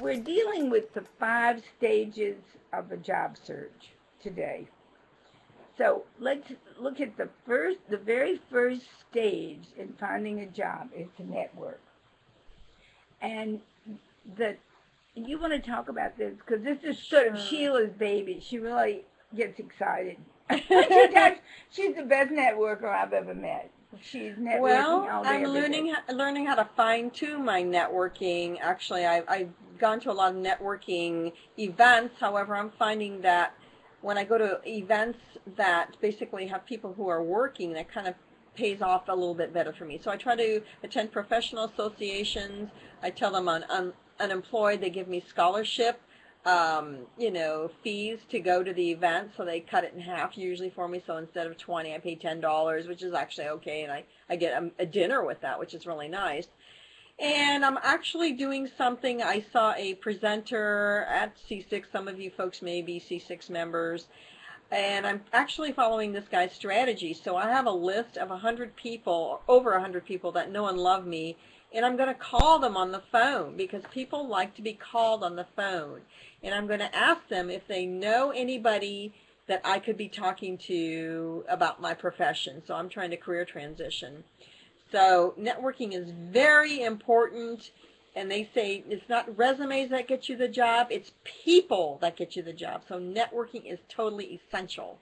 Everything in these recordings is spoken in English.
we're dealing with the 5 stages of a job search today. So let's look at the very first stage in finding a job is to network. And you want to talk about this because this is sort of Sheila's baby. She really gets excited. She's the best networker I've ever met. She's networking all day. I'm learning how to fine-tune my networking. Actually, I've gone to a lot of networking events. However, I'm finding that when I go to events that basically have people who are working, that kind of pays off a little bit better for me. So I try to attend professional associations. I tell them I'm unemployed. They give me scholarship, fees to go to the event. So they cut it in half usually for me. So instead of $20, I pay $10, which is actually okay. And I get a dinner with that, which is really nice. And I'm actually doing something. I saw a presenter at C6. Some of you folks may be C6 members. And I'm actually following this guy's strategy. So I have a list of 100 people, over 100 people that know and love me. And I'm going to call them on the phone because people like to be called on the phone. And I'm going to ask them if they know anybody that I could be talking to about my profession. So I'm trying to career transition. So networking is very important, and they say it's not resumes that get you the job, it's people that get you the job. So networking is totally essential.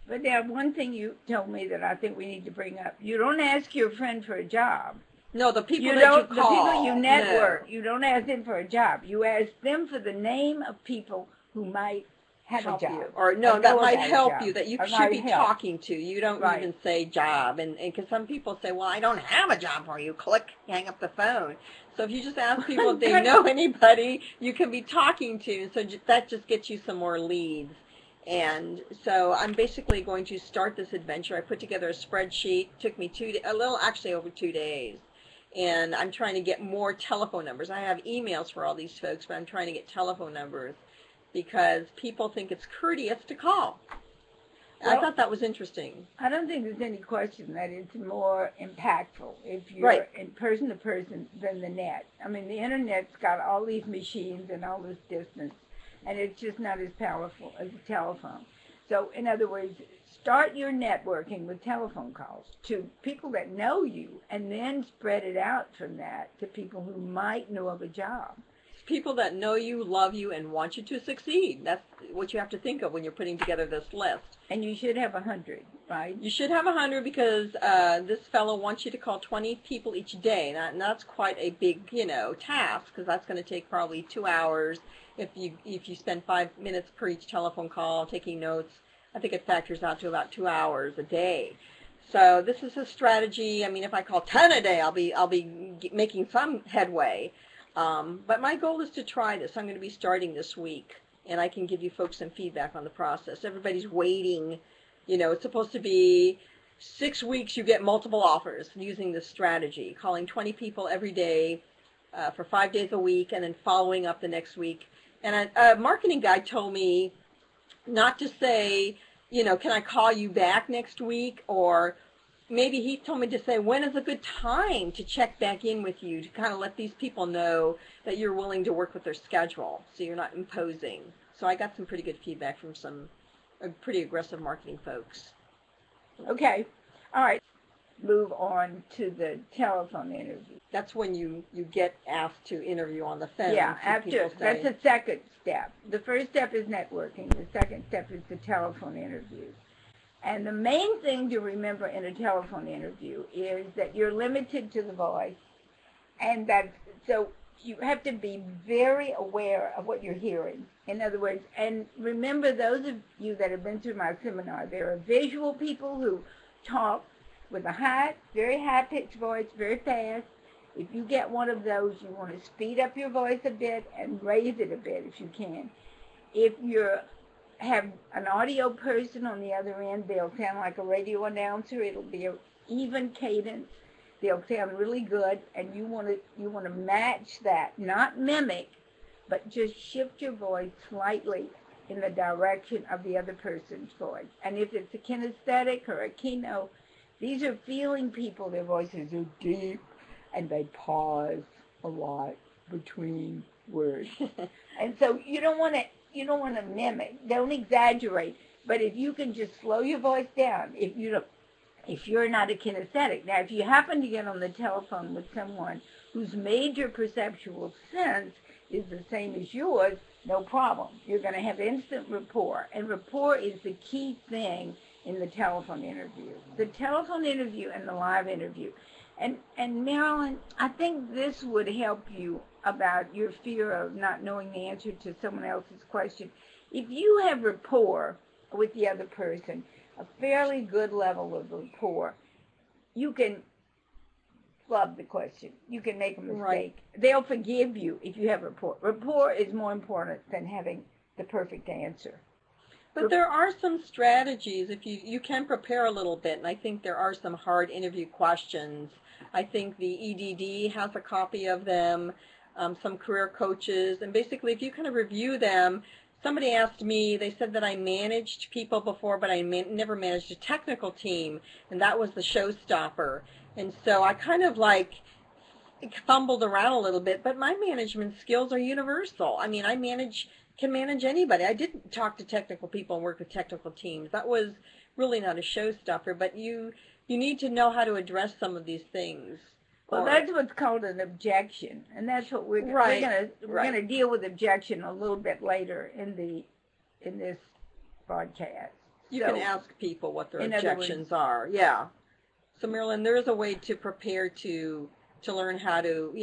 But now one thing you told me that I think we need to bring up, you don't ask your friend for a job. No, the people you call. The people you network, you don't ask them for a job. You ask them for the name of people who might have a job. You. Or no, that might help you, that you should be talking to. You don't even say job. And because some people say, well, I don't have a job for you. Click, hang up the phone. So if you just ask people if they know anybody you can be talking to, so that just gets you some more leads. And so I'm basically going to start this adventure. I put together a spreadsheet. It took me over 2 days. And I'm trying to get more telephone numbers. I have emails for all these folks, but I'm trying to get telephone numbers because people think it's courteous to call. Well, I thought that was interesting. I don't think there's any question that it's more impactful if you're in person to person than the net. I mean, the internet's got all these machines and all this distance, and it's just not as powerful as a telephone. So, in other words, start your networking with telephone calls to people that know you, and then spread it out from that to people who might know of a job. People that know you, love you, and want you to succeed. That's what you have to think of when you're putting together this list. And you should have 100, right? You should have 100 because this fellow wants you to call 20 people each day. And that's quite a big, task because that's going to take probably 2 hours. If you spend 5 minutes per each telephone call taking notes, I think it factors out to about 2 hours a day. So this is a strategy. I mean, if I call 10 a day, I'll be making some headway. But my goal is to try this. I'm going to be starting this week, and I can give you folks some feedback on the process. Everybody's waiting. It's supposed to be 6 weeks you get multiple offers using this strategy, calling 20 people every day for 5 days a week and then following up the next week. And a marketing guy told me not to say, can I call you back next week? Or maybe he told me to say, when is a good time to check back in with you to kind of let these people know that you're willing to work with their schedule so you're not imposing. So I got some pretty good feedback from some pretty aggressive marketing folks. Okay. All right. Move on to the telephone interview. That's when you get asked to interview on the phone. Yeah, that's the second step. The first step is networking. The second step is the telephone interview. And the main thing to remember in a telephone interview is that you're limited to the voice, and so you have to be very aware of what you're hearing. In other words, and remember, those of you that have been through my seminar, there are visual people who talk with a very high-pitched voice, very fast. If you get one of those, you want to speed up your voice a bit and raise it a bit if you can. If you have an audio person on the other end, they'll sound like a radio announcer. It'll be an even cadence. They'll sound really good, and you want to match that, not mimic, but just shift your voice slightly in the direction of the other person's voice. And if it's a kinesthetic or a keynote, these are feeling people. Their voices are deep, and they pause a lot between words. And so you don't want to mimic. Don't exaggerate. But if you can just slow your voice down, if you're not a kinesthetic. Now, if you happen to get on the telephone with someone whose major perceptual sense is the same as yours, no problem. You're going to have instant rapport. And rapport is the key thing in the telephone interview. The telephone interview and the live interview. And Marilyn, I think this would help you about your fear of not knowing the answer to someone else's question. If you have rapport with the other person, a fairly good level of rapport, you can flub the question. You can make a mistake. Right. They'll forgive you if you have rapport. Rapport is more important than having the perfect answer. But there are some strategies if you can prepare a little bit, and I think there are some hard interview questions. I think the EDD has a copy of them, some career coaches, and basically if you kind of review them. Somebody asked me, they said that I managed people before, but I never managed a technical team, and that was the showstopper. And so I kind of like fumbled around a little bit, but my management skills are universal. I mean, can manage anybody. I didn't talk to technical people and work with technical teams. That was really not a showstopper, but you need to know how to address some of these things. Well, that's what's called an objection, and that's what we're going to deal with objection a little bit later in this broadcast. You can ask people what their objections are. Yeah. So Marilyn, there is a way to prepare to learn how to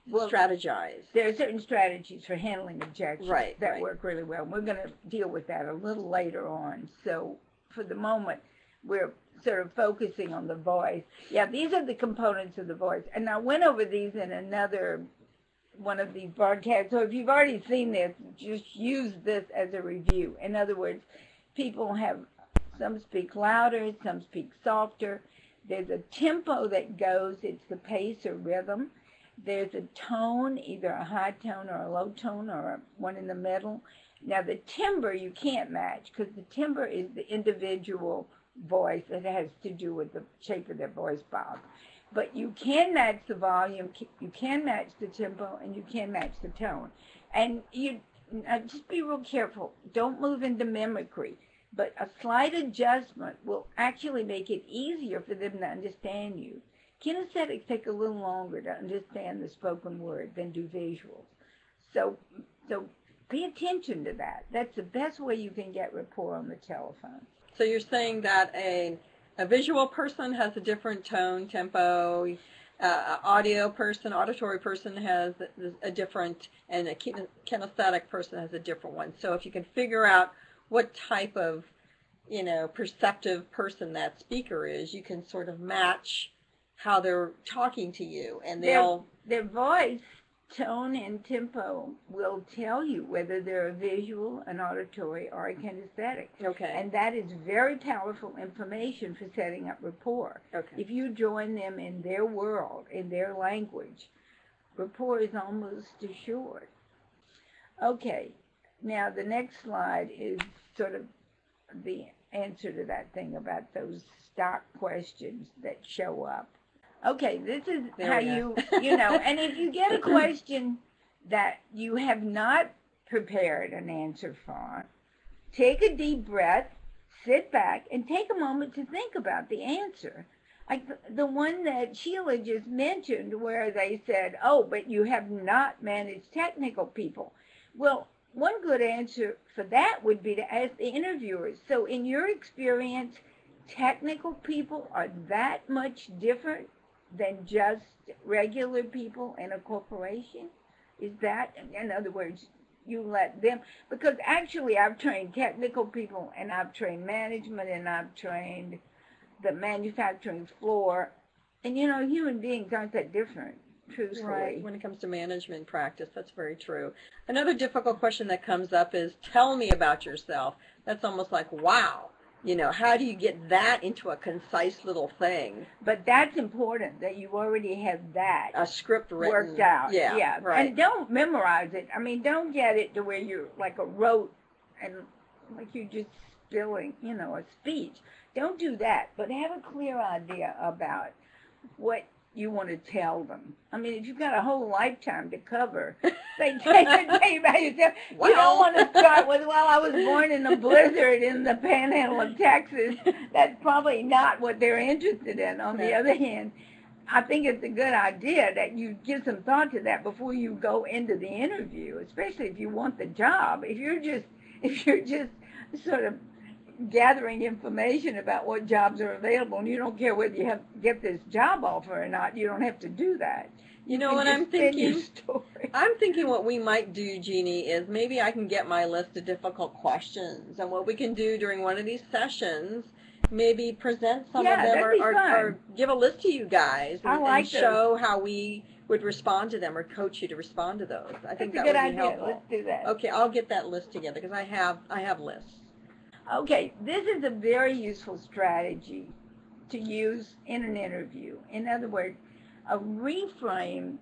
strategize. There are certain strategies for handling objections that work really well. We're going to deal with that a little later on. So for the moment, we're sort of focusing on the voice. Yeah, these are the components of the voice. And I went over these in another one of these broadcasts. So if you've already seen this, just use this as a review. In other words, people some speak louder, some speak softer. There's a tempo that goes, it's the pace or rhythm. There's a tone, either a high tone or a low tone or one in the middle. Now the timbre you can't match because the timbre is the individual voice that has to do with the shape of their voice box. But you can match the volume, you can match the tempo, and you can match the tone. And just be real careful. Don't move into mimicry. But a slight adjustment will actually make it easier for them to understand you. Kinesthetics take a little longer to understand the spoken word than do visuals. So pay attention to that. That's the best way you can get rapport on the telephone. So you're saying that a visual person has a different tone, tempo, auditory person has a different, and a kinesthetic person has a different one. So if you can figure out what type of, perceptive person that speaker is, you can sort of match how they're talking to you, and their voice, tone, and tempo will tell you whether they're a visual, an auditory, or a kinesthetic. Okay. And that is very powerful information for setting up rapport. Okay. If you join them in their world, in their language, rapport is almost assured. Okay. Now the next slide is sort of the answer to that thing about those stock questions that show up. Okay, this is how and if you get a question that you have not prepared an answer for, take a deep breath, sit back, and take a moment to think about the answer. Like the one that Sheila just mentioned where they said, oh, but you have not managed technical people. Well, one good answer for that would be to ask the interviewers, so in your experience, technical people are that much different than just regular people in a corporation? Is that, in other words, you let them, because actually I've trained technical people and I've trained management and I've trained the manufacturing floor, and human beings aren't that different, truthfully. Right, when it comes to management practice, that's very true. Another difficult question that comes up is, tell me about yourself. That's almost like, wow. How do you get that into a concise little thing? But that's important, that you already have that. A script written. Worked out. Yeah, right. And don't memorize it. I mean, don't get it to where you're like a rote and like you're just spilling, a speech. Don't do that. But have a clear idea about what you want to tell them. I mean, if you've got a whole lifetime to cover, they tell you about yourself. Wow. You don't want to start with, well, I was born in a blizzard in the panhandle of Texas. That's probably not what they're interested in. On the other hand, I think it's a good idea that you give some thought to that before you go into the interview, especially if you want the job. If you're just sort of gathering information about what jobs are available and you don't care whether you get this job offer or not, you don't have to do that. You know what I'm thinking? I'm thinking what we might do, Jeannie, is maybe I can get my list of difficult questions, and what we can do during one of these sessions, maybe present some of them or give a list to you guys and show how we would respond to them or coach you to respond to those. I think that would be helpful. Let's do that. Okay, I'll get that list together because I have lists. Okay, this is a very useful strategy to use in an interview. In other words, a reframe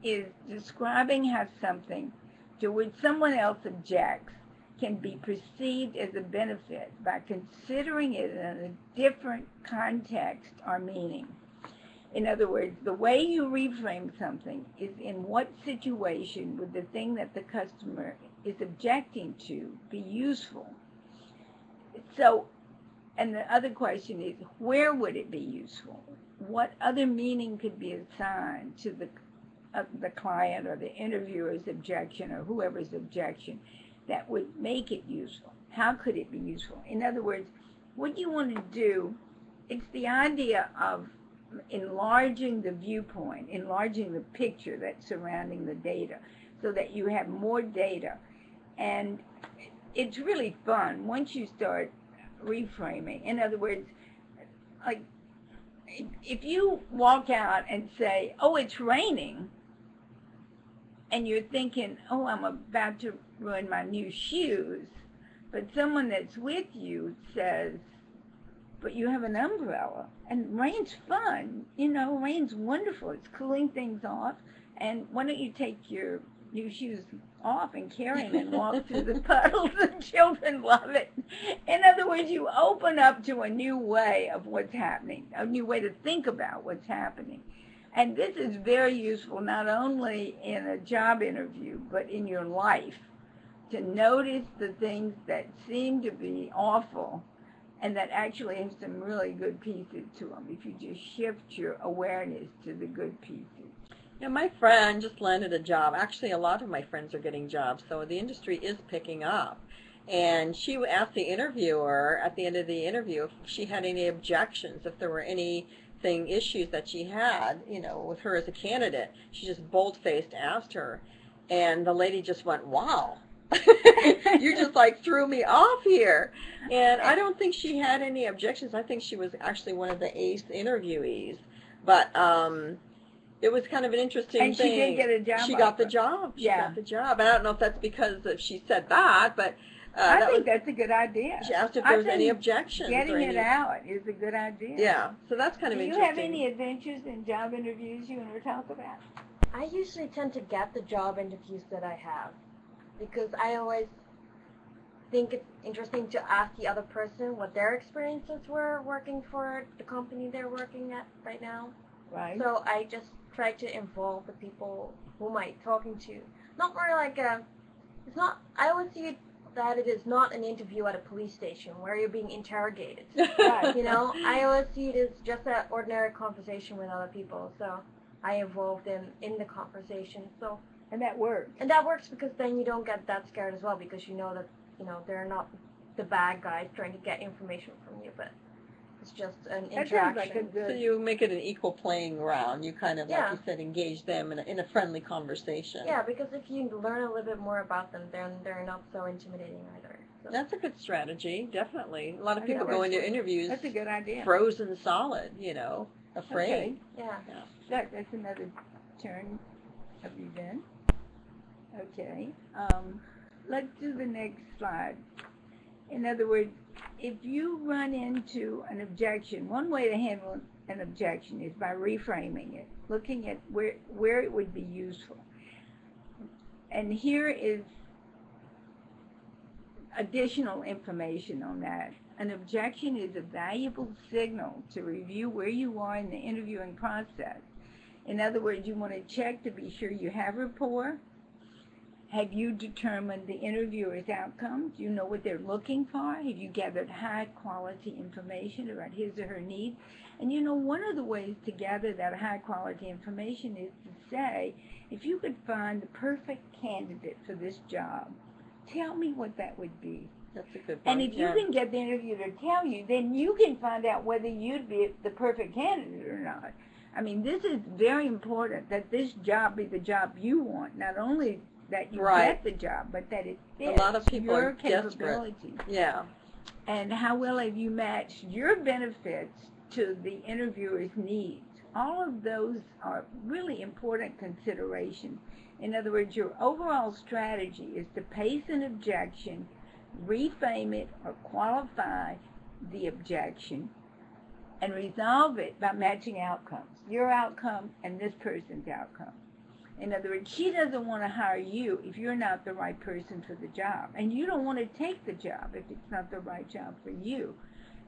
is describing how something to which someone else objects can be perceived as a benefit by considering it in a different context or meaning. In other words, the way you reframe something is in what situation would the thing that the customer is objecting to be useful. So, and the other question is, where would it be useful? What other meaning could be assigned to the client or the interviewer's objection or whoever's objection that would make it useful? How could it be useful? In other words, what you want to do, it's the idea of enlarging the viewpoint, enlarging the picture that's surrounding the data so that you have more data. And it's really fun once you start reframing. In other words, like if you walk out and say, oh, it's raining, and you're thinking, oh, I'm about to ruin my new shoes, but someone that's with you says, but you have an umbrella, and rain's fun, you know, rain's wonderful, it's cooling things off, and why don't you take your new shoes off and carry them and walk through the puddles? The children love it. In other words, you open up to a new way of what's happening, a new way to think about what's happening. And this is very useful not only in a job interview, but in your life, to notice the things that seem to be awful and that actually have some really good pieces to them, if you just shift your awareness to the good pieces. Yeah, my friend just landed a job. Actually, a lot of my friends are getting jobs, so the industry is picking up. And she asked the interviewer at the end of the interview if she had any objections, if there were anything, issues that she had, you know, with her as a candidate. She just bold-faced asked her, and the lady just went, wow. You just like threw me off here. And I don't think she had any objections. I think she was actually one of the ace interviewees. But it was kind of an interesting thing. And she did get a job. She got the job. She got the job. And I don't know if that's because she said that, but I think that's a good idea. She asked if there was any objections. Getting it out is a good idea. Yeah, so that's kind of interesting. Do you have any adventures in job interviews you want to talk about? I usually tend to get the job interviews that I have, because I always think it's interesting to ask the other person what their experiences were working for the company they're working at right now. Right. So I just try to involve the people whom I'm talking to. Not more like it's not, I always see it that it is not an interview at a police station where you're being interrogated. Right. You know, I always see it as just an ordinary conversation with other people. So I involve them in the conversation. So. And that works. And that works because then you don't get that scared as well, because you know that, you know, they're not the bad guys trying to get information from you, but it's just an interaction. Like a good... So you make it an equal playing ground. You kind of, like you said, engage them in a friendly conversation. Yeah, because if you learn a little bit more about them, then they're not so intimidating either. So. That's a good strategy, definitely. A lot of people go into interviews that's a good idea. Frozen solid, you know, afraid. Okay. Yeah. That's another turn of event. Okay, let's do the next slide. In other words, if you run into an objection, one way to handle an objection is by reframing it, looking at where it would be useful. And here is additional information on that. An objection is a valuable signal to review where you are in the interviewing process. In other words, you want to check to be sure you have rapport. Have you determined the interviewer's outcomes? You know what they're looking for? Have you gathered high quality information about his or her needs? And you know, one of the ways to gather that high quality information is to say, if you could find the perfect candidate for this job, tell me what that would be. That's a good And point. if you can get the interviewer to tell you, then you can find out whether you'd be the perfect candidate or not. I mean, this is very important, that this job be the job you want, not only that you get the job, but that it fits a lot of people your are desperate. capabilities. Yeah. And how well have you matched your benefits to the interviewer's needs? All of those are really important considerations. In other words, your overall strategy is to pace an objection, reframe it, or qualify the objection, and resolve it by matching outcomes, your outcome and this person's outcome. In other words, she doesn't want to hire you if you're not the right person for the job, and you don't want to take the job if it's not the right job for you.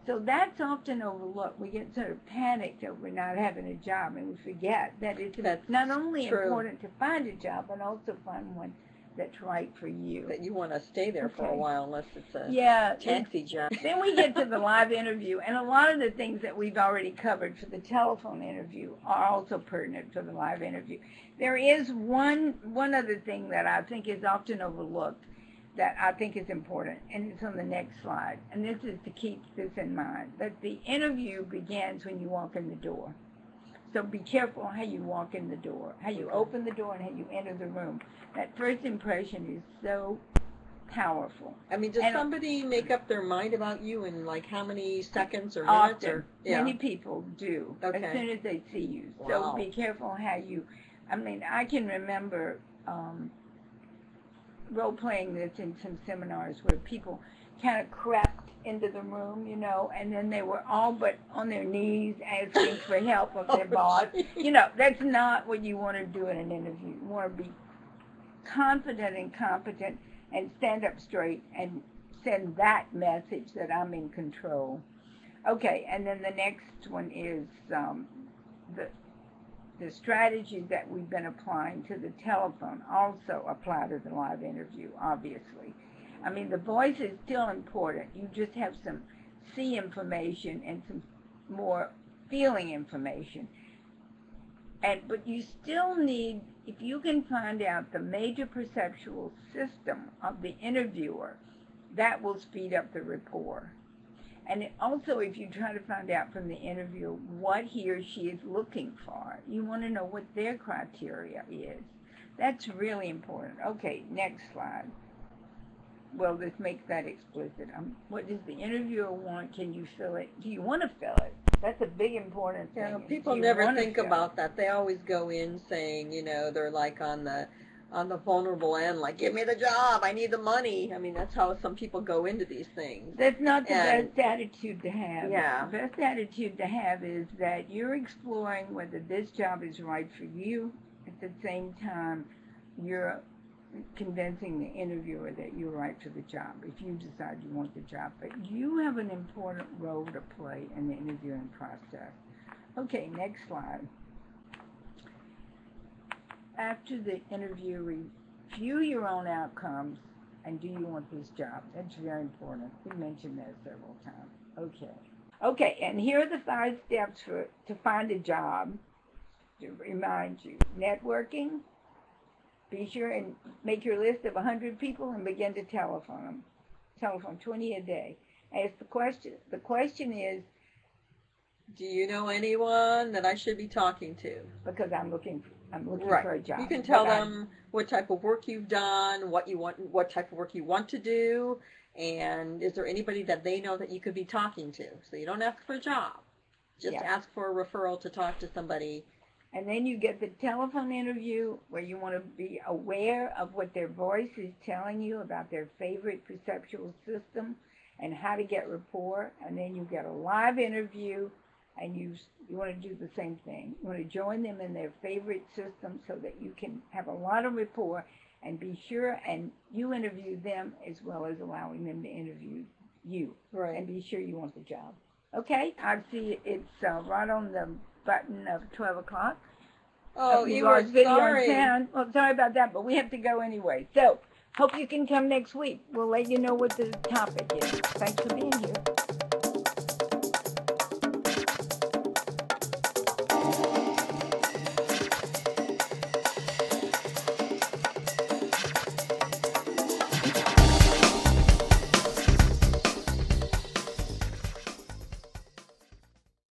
So that's often overlooked. We get sort of panicked over not having a job, and we forget that it's not only important to find a job, but also find one that's right for you. That you want to stay there for a while, unless it's a taxi job. Then we get to the live interview, and a lot of the things that we've already covered for the telephone interview are also pertinent for the live interview. There is one other thing that I think is often overlooked that I think is important, and it's on the next slide. And this is to keep this in mind, that the interview begins when you walk in the door. So be careful how you walk in the door, how you open the door, and how you enter the room. That first impression is so powerful. I mean, does somebody make up their mind about you in like how many seconds or minutes? Often. Many people do, as soon as they see you. Wow. So be careful how you, I mean, I can remember role-playing this in some seminars where people kind of crept into the room, you know, and then they were all but on their knees asking for help of their boss. You know, that's not what you want to do in an interview. You want to be confident and competent and stand up straight and send that message that I'm in control. Okay, and then the next one is the strategies that we've been applying to the telephone also apply to the live interview, obviously. I mean, the voice is still important. You just have some see information and some more feeling information. But you still need, if you can find out the major perceptual system of the interviewer, that will speed up the rapport. And also, if you try to find out from the interviewer what he or she is looking for, you want to know what their criteria is. That's really important. Okay, next slide. Well, this makes that explicit. What does the interviewer want? Can you fill it? Do you want to fill it? That's a big important thing. Yeah, people never think about that. They always go in saying, you know, they're like on the vulnerable end, like, give me the job, I need the money. I mean, that's how some people go into these things. That's not the best attitude to have. Yeah. The best attitude to have is that you're exploring whether this job is right for you. At the same time, you're convincing the interviewer that you're right for the job if you decide you want the job. But you have an important role to play in the interviewing process. Okay, next slide. After the interview, review your own outcomes and do you want this job? That's very important. We mentioned that several times. Okay, and here are the 5 steps to find a job. To remind you, networking. Be sure and make your list of 100 people and begin to telephone them. Telephone 20 a day. Ask the question. The question is, do you know anyone that I should be talking to? Because I'm looking for a job. You can tell them what type of work you've done, what type of work you want to do, and is there anybody that they know that you could be talking to? So you don't ask for a job. Just ask for a referral to talk to somebody. And then you get the telephone interview where you want to be aware of what their voice is telling you about their favorite perceptual system and how to get rapport. And then you get a live interview, and you want to do the same thing. You want to join them in their favorite system so that you can have a lot of rapport and be sure, and you interview them as well as allowing them to interview you. Right. And be sure you want the job. Okay? I see it's right on the button of 12 o'clock. Oh, You you are lost video and sorry. sound. Well, sorry about that, but we have to go anyway. So, hope you can come next week. We'll let you know what the topic is. Thanks for being here.